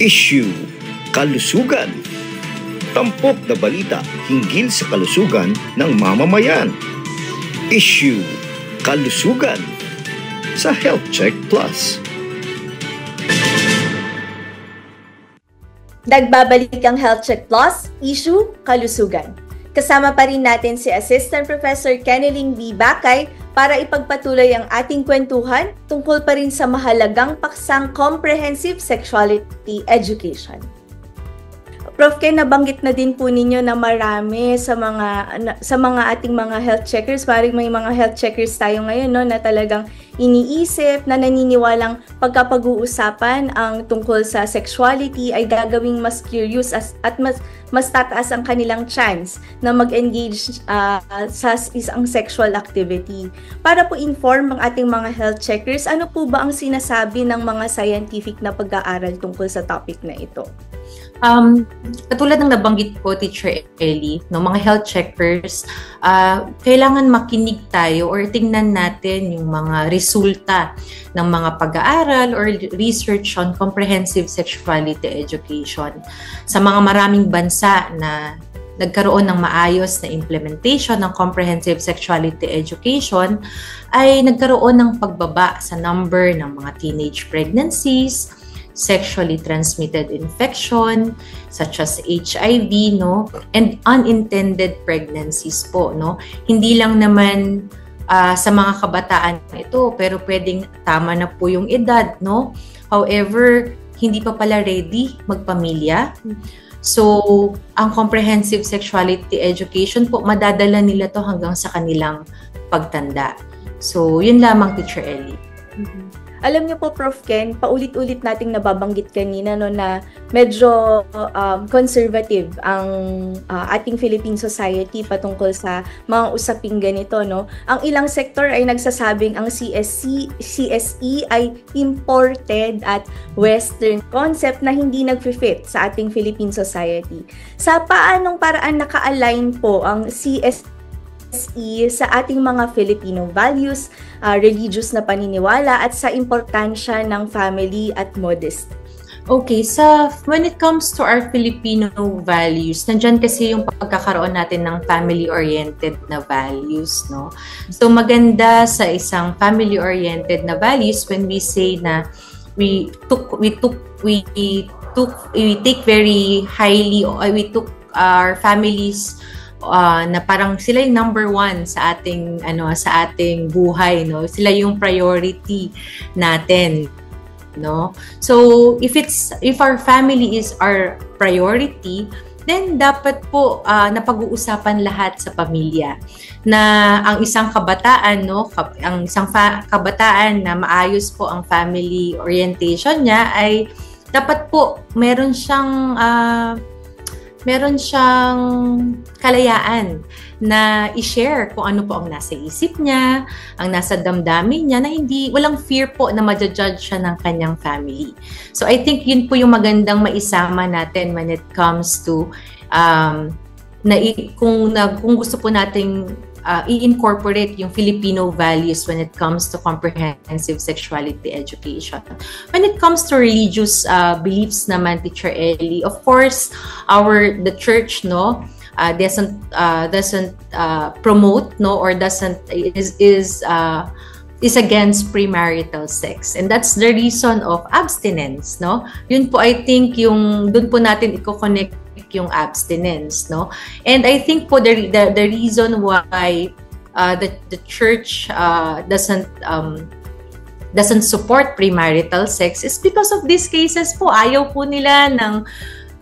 Issue Kalusugan. Tampok na balita hinggil sa kalusugan ng mamamayan. Issue Kalusugan sa Health Check Plus. Nagbabalik ang Health Check Plus, Issue Kalusugan. Kasama pa rin natin si Assistant Professor Keneling B. Bakay para ipagpatuloy ang ating kwentuhan tungkol pa rin sa mahalagang paksang Comprehensive Sexuality Education. Prof. Ken, nabanggit na din po ninyo na marami sa mga ating mga health checkers, parang may mga health checkers tayo ngayon, no, na talagang iniisip, na naniniwalang pagkapag-uusapan ang tungkol sa sexuality ay gagawing mas curious at mas tataas ang kanilang chance na mag-engage sa isang sexual activity. Para po inform ang ating mga health checkers, ano po ba ang sinasabi ng mga scientific na pag-aaral tungkol sa topic na ito? Katulad ng nabanggit ko, Teacher Ellie, no, mga health checkers, kailangan makinig tayo or tingnan natin yung mga resulta ng mga pag-aaral or research on comprehensive sexuality education. Sa mga maraming bansa na nagkaroon ng maayos na implementation ng comprehensive sexuality education, ay nagkaroon ng pagbaba sa number ng mga teenage pregnancies, sexually transmitted infection such as HIV, no, and unintended pregnancies po, no. Hindi lang naman sa mga kabataan ito, pero pwedeng tama na po yung edad, no. However, hindi pa pala ready magpamilya. So, ang comprehensive sexuality education po, madadala nila to hanggang sa kanilang pagtanda. So, yun lamang, Teacher Ellie. Alam niyo po, Prof. Ken, paulit-ulit nating nababanggit kanina, no, na medyo conservative ang ating Philippine society patungkol sa mga usaping ganito, no. Ang ilang sektor ay nagsasabing ang CSE ay imported at Western concept na hindi nag-fit sa ating Philippine society. Sa paanong paraan naka-align po ang CSE sa ating mga Filipino values, religious na paniniwala at sa importansya ng family at modesty? Okay, when it comes to our Filipino values, nandyan kasi yung pagkakaroon natin ng family-oriented na values, no? So maganda sa isang family-oriented na values when we say na we take very highly, we took our families na parang sila yung number one sa ating buhay, no. Sila yung priority natin, no. So if our family is our priority, then dapat po napag-uusapan lahat sa pamilya na ang isang kabataan, no, kabataan na maayos po ang family orientation niya ay dapat po meron siyang kalayaan na i-share kung ano po ang nasa isip niya, ang nasa damdamin niya, na walang fear po na ma-judge siya ng kanyang family. So I think yun po yung magandang maisama natin when it comes to kung gusto po nating i-incorporate yung Filipino values when it comes to comprehensive sexuality education. When it comes to religious beliefs naman, Teacher Ellie, of course, the church, no, doesn't promote, no, or is against premarital sex, and that's the reason of abstinence, no. Yun po, I think, dun po natin i-connect yung abstinence, no. And I think po the reason why the church doesn't support premarital sex is because of these cases po. Ayaw po nila ng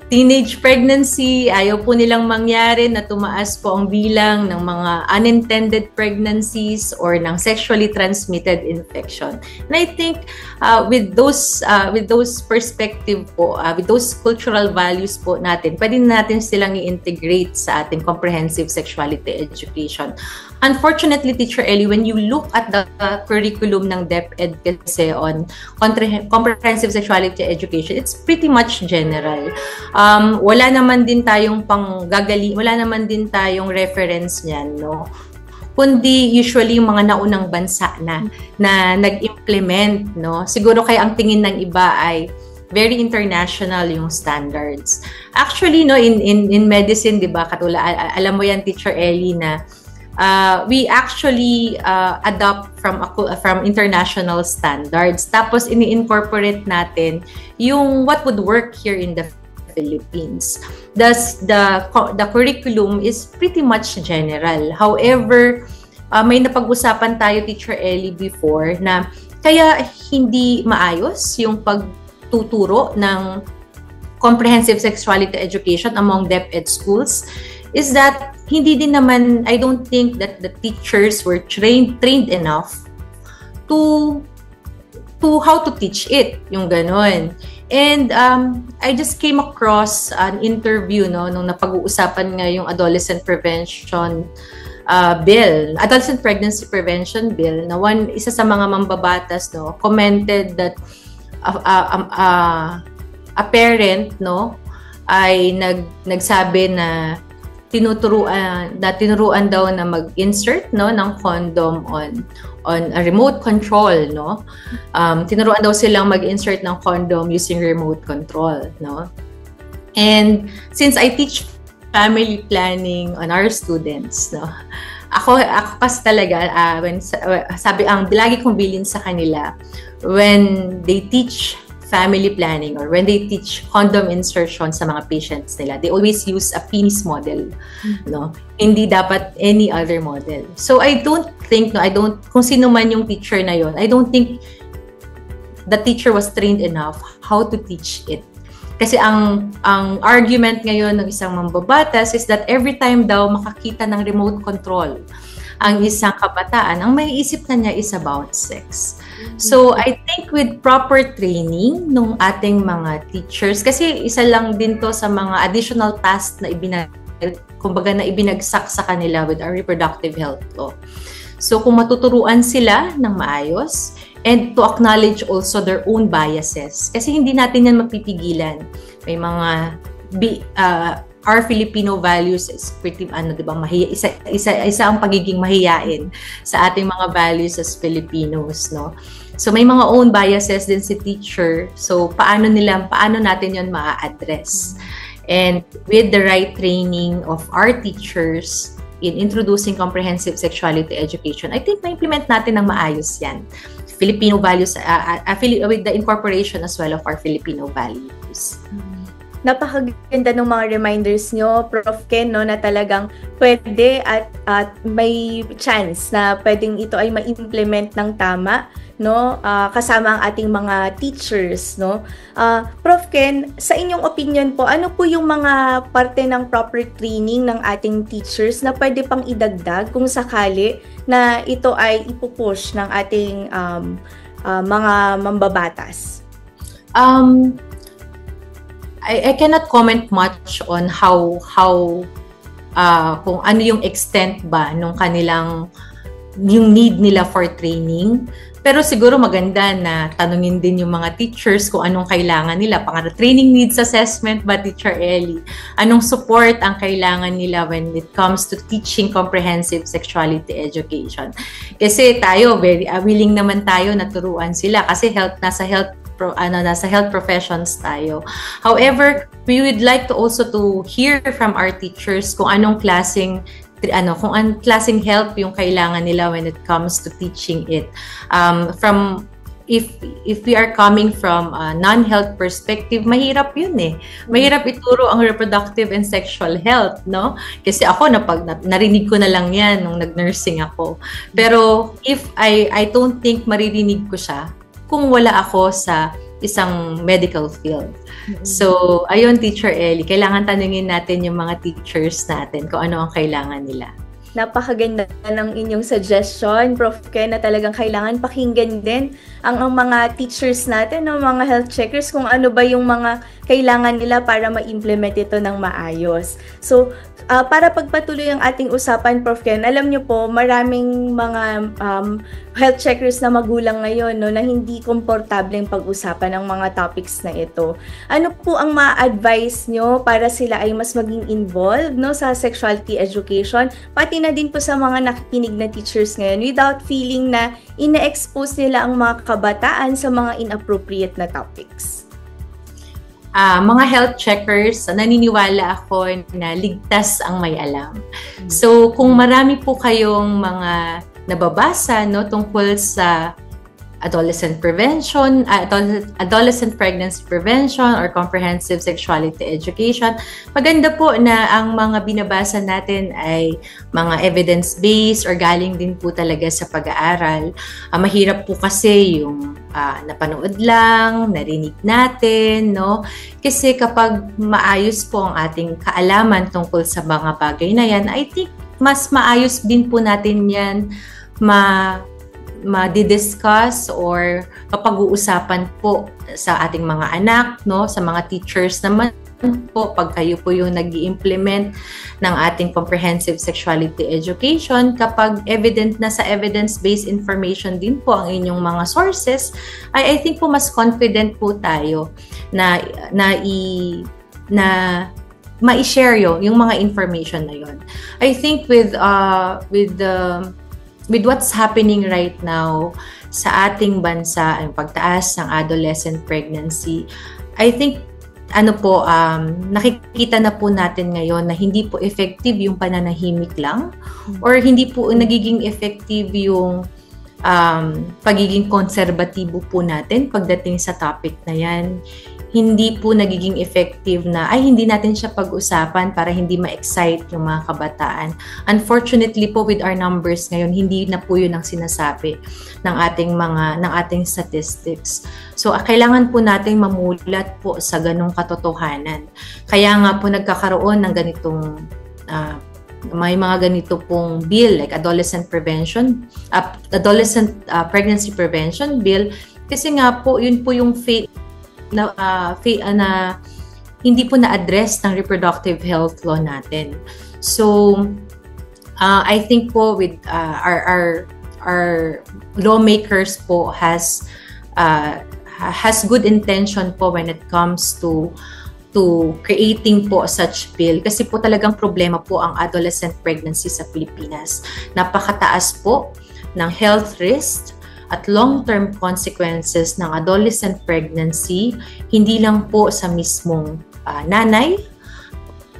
teenage pregnancy, ayaw po nilang mangyari na tumaas po ang bilang ng mga unintended pregnancies or ng sexually transmitted infection. And I think with those perspective po, with those cultural values po natin, pwede natin silang i-integrate sa ating comprehensive sexuality education. Unfortunately, Teacher Ellie, when you look at the curriculum ng DepEd kasi on comprehensive sexuality education, it's pretty much general. Wala naman din tayong wala naman din tayong reference niyan, no? Kundi usually yung mga naunang bansa na nag-implement, no? Siguro kaya ang tingin ng iba ay very international yung standards. Actually, no, in medicine, di ba, alam mo yan, Teacher Ellie, na we actually adopt from international standards. Tapos ini-incorporate natin yung what would work here in the Philippines. Thus, the curriculum is pretty much general. However, may napag-usapan tayo, Teacher Ellie, before na kaya hindi maayos yung pagtuturo ng comprehensive sexuality education among DepEd schools is that hindi din naman, I don't think that the teachers were trained enough to how to teach it, yung ganon. And I just came across an interview, no, nung napag-uusapan nga yung adolescent prevention bill, adolescent pregnancy prevention bill, na isa sa mga mambabatas, no, commented that a parent, no, ay nagsabi na tinuruan daw na mag-insert, no, ng condom on a remote control, no. Tinuruan daw silang mag-insert ng condom using remote control, no. And since I teach family planning on our students, no, ako kasi talaga lagi kong bilin sa kanila, when they teach family planning or when they teach condom insertion sa mga patients nila, they always use a penis model, no? Hindi dapat any other model. So I don't think, kung sino man yung teacher na yon, I don't think the teacher was trained enough how to teach it. Kasi ang argument ngayon ng isang mambabatas is that every time daw makakita ng remote control ang isang kabataan, ang maiisip na niya is about sex. So, I think with proper training ng ating mga teachers, kasi isa lang din to sa mga additional tasks na ibinagsak sa kanila with our reproductive health law. So, kung matuturuan sila ng maayos, and to acknowledge also their own biases, kasi hindi natin yan mapipigilan. May mga our Filipino values is pretty, diba, isa ang pagiging mahiyain sa ating mga values as Filipinos, no? So may mga own biases din si teacher. So paano natin yon ma-address? And with the right training of our teachers in introducing comprehensive sexuality education, I think ma-implement natin ng maayos yan. Filipino values, with the incorporation as well of our Filipino values. Napakaganda ng mga reminders nyo, Prof. Ken, no, na talagang pwede at may chance na pwedeng ito ay ma-implement ng tama, no, kasama ang ating mga teachers, no. Prof. Ken, sa inyong opinion po, ano po yung mga parte ng proper training ng ating teachers na pwede pang idagdag kung sakali na ito ay ipupush ng ating mga mambabatas? I cannot comment much on how kung ano yung extent ba nung yung need nila for training. Pero siguro maganda na tanungin din yung mga teachers kung anong kailangan nila. Training needs assessment ba, Teacher Ellie? Anong support ang kailangan nila when it comes to teaching comprehensive sexuality education? Kasi tayo, very willing naman tayo na turuan sila kasi nasa health professions tayo. However, we would like to also to hear from our teachers kung anong klaseng help yung kailangan nila when it comes to teaching it. If we are coming from a non-health perspective, mahirap yun eh. Mahirap ituro ang reproductive and sexual health, no? Kasi ako, narinig ko na lang yan nung nag-nursing ako. Pero if I don't think maririnig ko siya kung wala ako sa isang medical field. So, ayun, Teacher Ellie, kailangan tanungin natin yung mga teachers natin kung ano ang kailangan nila. Napakaganda ng inyong suggestion, Prof. Ken, na talagang kailangan pakinggan din ang mga teachers natin, ang mga health checkers, kung ano ba yung mga kailangan nila para ma-implement ito ng maayos. So, para pagpatuloy ang ating usapan, Prof. Ken, alam niyo po, maraming mga health checkers na magulang ngayon, no, na hindi komportableng pag-usapan ang mga topics na ito. Ano po ang ma-advise nyo para sila ay mas maging involved, no, sa sexuality education, pati na din po sa mga nakikinig na teachers ngayon without feeling na ina-expose nila ang mga kabataan sa mga inappropriate na topics? mga health checkers, naniniwala ako na ligtas ang may alam. So, kung marami po kayong mga nababasa tungkol sa adolescent prevention, adolescent pregnancy prevention or comprehensive sexuality education, maganda po na ang mga binabasa natin ay mga evidence-based or galing din po talaga sa pag-aaral. Mahirap po kasi yung napanood lang, narinig natin, Kasi kapag maayos po ang ating kaalaman tungkol sa mga bagay na yan, I think mas maayos din po natin yan ma-discuss or mapag-uusapan po sa ating mga anak, sa mga teachers naman po, pag kayo po yung nag-i-implement ng ating comprehensive sexuality education, kapag sa evidence-based information din po ang inyong mga sources, I think po mas confident po tayo na ma-share yung mga information na yon. I think with what's happening right now sa ating bansa, ang pagtaas ng adolescent pregnancy, I think nakikita na po natin ngayon na hindi po effective yung pananahimik lang or hindi po nagiging effective yung pagiging konserbatibo po natin pagdating sa topic na yan. Hindi po nagiging effective na hindi natin siya pag-usapan para hindi ma-excite yung mga kabataan. Unfortunately po, with our numbers ngayon, hindi na po yun ang sinasabi ng ating statistics. So kailangan po nating mamulat po sa ganung katotohanan. Kaya nga po nagkakaroon ng ganitong may mga ganito pong bill like adolescent pregnancy prevention bill, kasi nga po yun po yung na hindi po na-address ng reproductive health law natin. So, I think po with our lawmakers po has good intention po when it comes to creating po such bill, kasi po talagang problema po ang adolescent pregnancy sa Pilipinas. Napakataas po ng health risk at long-term consequences ng adolescent pregnancy, hindi lang po sa mismong nanay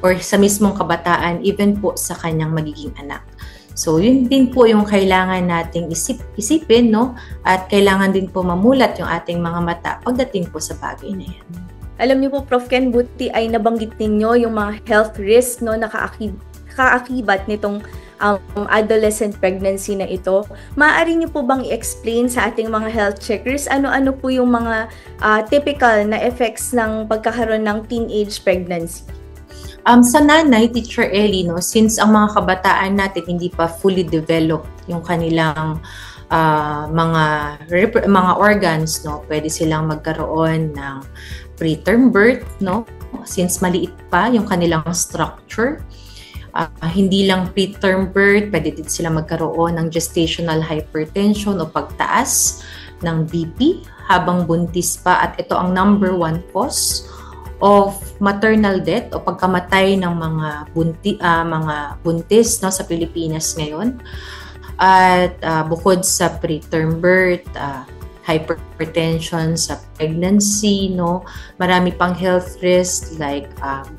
or sa mismong kabataan, even po sa kanyang magiging anak. So, yun din po yung kailangan nating isipin, at kailangan din po mamulat yung ating mga mata pagdating po sa bagay na yan. Alam niyo po, Prof. Ken, buti ay nabanggit ninyo yung mga health risks na nakaakibat nitong adolescent pregnancy na ito. Maaari niyo po bang i-explain sa ating mga health checkers ano-ano po yung mga typical na effects ng pagkakaroon ng teenage pregnancy? Sa nanay, Teacher Ellie, since ang mga kabataan natin hindi pa fully developed yung kanilang mga organs, pwede silang magkaroon ng preterm birth, since maliit pa yung kanilang structure. Hindi lang preterm birth, pwede din sila magkaroon ng gestational hypertension o pagtaas ng BP habang buntis pa, at ito ang number 1 cause of maternal death o pagkamatay ng mga buntis sa Pilipinas ngayon. At bukod sa preterm birth, hypertension sa pregnancy, marami pang health risks like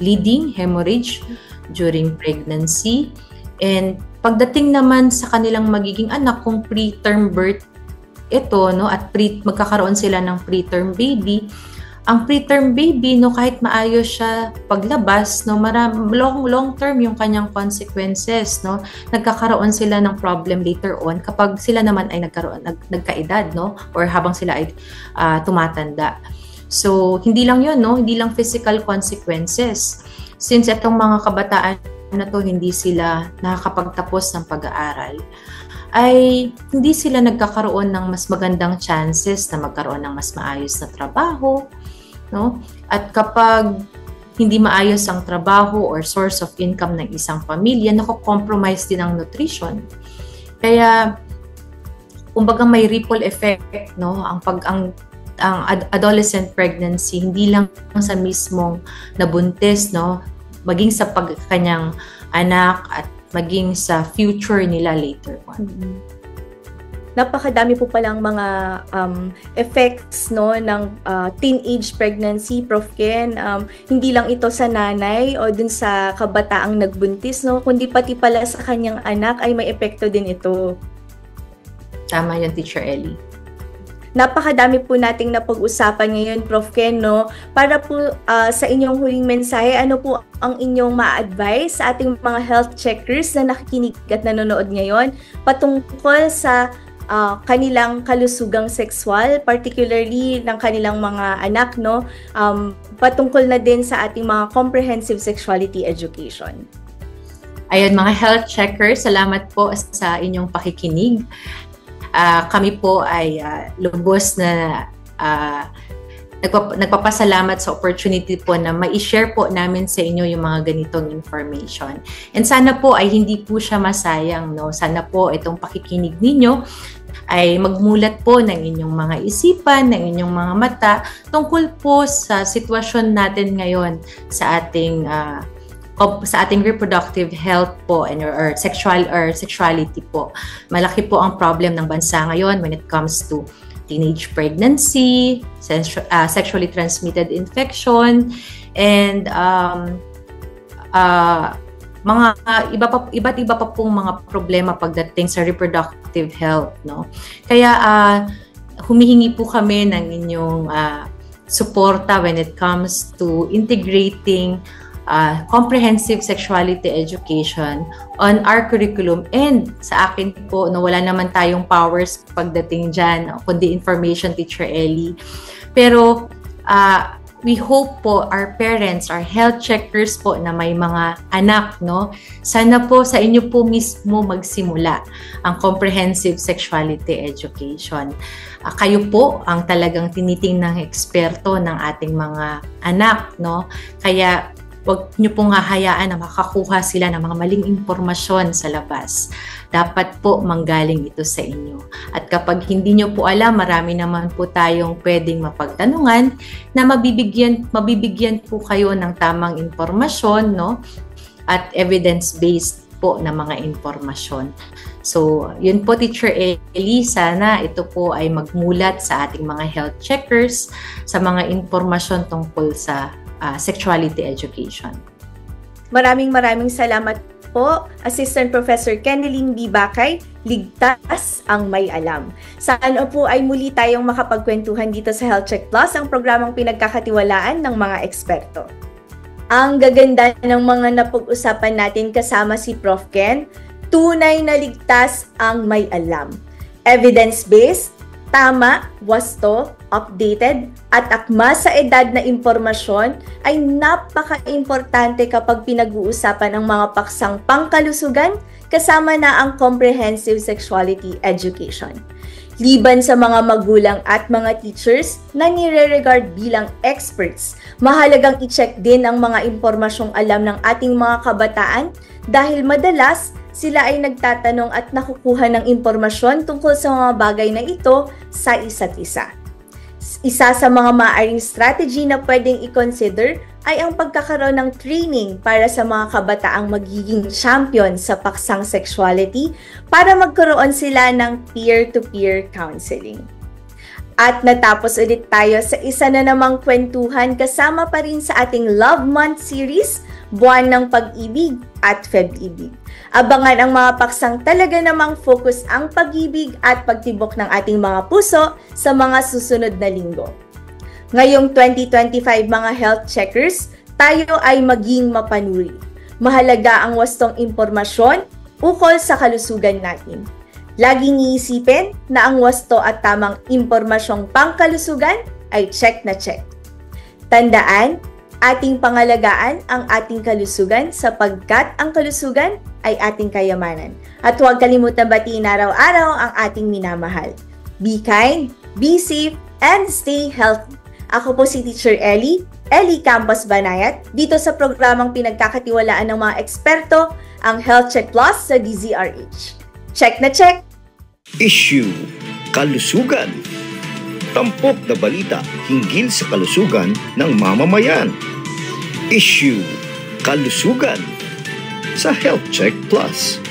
bleeding, hemorrhage during pregnancy. And pagdating naman sa kanilang magiging anak, kung preterm birth ito, at magkakaroon sila ng preterm baby, ang preterm baby, kahit maayos siya paglabas, long term yung kanyang consequences, nagkakaroon sila ng problem later on kapag sila naman ay nagkaedad, or habang sila ay tumatanda. So, hindi lang yun, hindi lang physical consequences. Since itong mga kabataan na to hindi sila nakakapagtapos ng pag-aaral, ay hindi sila nagkakaroon ng mas magandang chances na magkaroon ng mas maayos na trabaho, At kapag hindi maayos ang trabaho or source of income ng isang pamilya, nako-compromise din ang nutrition. Kaya kumbaga may ripple effect, ang adolescent pregnancy hindi lang sa mismong nabuntis, maging sa kanyang anak at maging sa future nila later on. napakadami po palang mga effects no ng teenage pregnancy, Prof. Ken. Hindi lang ito sa nanay o dun sa kabataang nagbuntis, no, kundi pati pala sa kanyang anak ay may epekto din ito. Tama yan, Teacher Ellie. Napakadami po nating napag-usapan ngayon, Prof. Ken, no? Para po sa inyong huling mensahe, ano po ang inyong ma-advise sa ating mga health checkers na nakikinig at nanonood ngayon patungkol sa kanilang kalusugang sexual, particularly ng kanilang mga anak, no? Patungkol na din sa ating mga comprehensive sexuality education. Ayun, mga health checkers, salamat po sa inyong pakikinig. Kami po ay lubos na nagpapasalamat sa opportunity po na ma-share po namin sa inyo yung mga ganitong information. And sana po ay hindi po siya masayang, no? Sana po itong pakikinig ninyo ay magmulat po ng inyong mga isipan, ng inyong mga mata tungkol po sa sitwasyon natin ngayon sa ating reproductive health po and or sexuality po. Malaki po ang problem ng bansa ngayon when it comes to teenage pregnancy, sexually transmitted infection, and mga iba't iba pa pong mga problema pagdating sa reproductive health, no? Kaya humihingi po kami ng inyong suporta when it comes to integrating comprehensive sexuality education on our curriculum, and sa akin po, no, wala naman tayong powers pagdating dyan, kundi information, Teacher Ellie. Pero we hope po our parents, our health checkers po na may mga anak, no, sana po sa inyo po mismo magsimula ang comprehensive sexuality education. Kayo po ang talagang tinitingnang eksperto ng ating mga anak, no, kaya huwag niyo pong hahayaan na makakuha sila ng mga maling impormasyon sa labas. Dapat po manggaling ito sa inyo. At kapag hindi niyo po alam, marami naman po tayong pwedeng mapagtanungan na mabibigyan po kayo ng tamang impormasyon, no? At evidence-based po na mga impormasyon. So, yun po, Teacher Ellie, sana ito po ay magmulat sa ating mga health checkers sa mga impormasyon tungkol sa sexuality education. Maraming salamat po, Assistant Professor Keneling B. Bakay. Ligtas ang may alam. Sana po ay muli tayong makapagkwentuhan dito sa Health Check Plus, ang programang pinagkakatiwalaan ng mga eksperto. Ang gaganda ng mga napag-usapan natin kasama si Prof. Ken, tunay na ligtas ang may alam. Evidence-based, tama, wasto, updated, at akma sa edad na impormasyon ay napaka-importante kapag pinag-uusapan ang mga paksang pangkalusugan kasama na ang comprehensive sexuality education. Liban sa mga magulang at mga teachers na nire-regard bilang experts, mahalagang i-check din ang mga impormasyong alam ng ating mga kabataan dahil madalas sila ay nagtatanong at nakukuha ng impormasyon tungkol sa mga bagay na ito sa isa't isa. Isa sa mga maaaring strategy na pwedeng i-consider ay ang pagkakaroon ng training para sa mga kabataang magiging champion sa paksang sexuality para magkaroon sila ng peer-to-peer counseling. At natapos ulit tayo sa isa na namang kwentuhan kasama pa rin sa ating Love Month series, Buwan ng Pag-ibig at Feb-ibig. Abangan ang mga paksang talaga namang focus ang pag-ibig at pagtibok ng ating mga puso sa mga susunod na linggo. Ngayong 2025 mga health checkers, tayo ay maging mapanuri. Mahalaga ang wastong impormasyon ukol sa kalusugan natin. Laging iisipin na ang wasto at tamang impormasyong pangkalusugan ay check na check. Tandaan, ating pangalagaan ang ating kalusugan sapagkat ang kalusugan ay ating kayamanan. At huwag kalimutan batiin araw-araw ang ating minamahal. Be kind, be safe, and stay healthy. Ako po si Teacher Ellie Campos Banayat, dito sa programang pinagkakatiwalaan ng mga eksperto, ang Health Check Plus sa DZRH. Check na check! Issue Kalusugan. Tampok na balita hinggil sa kalusugan ng mamamayan. Issue Kalusugan sa Health Check Plus.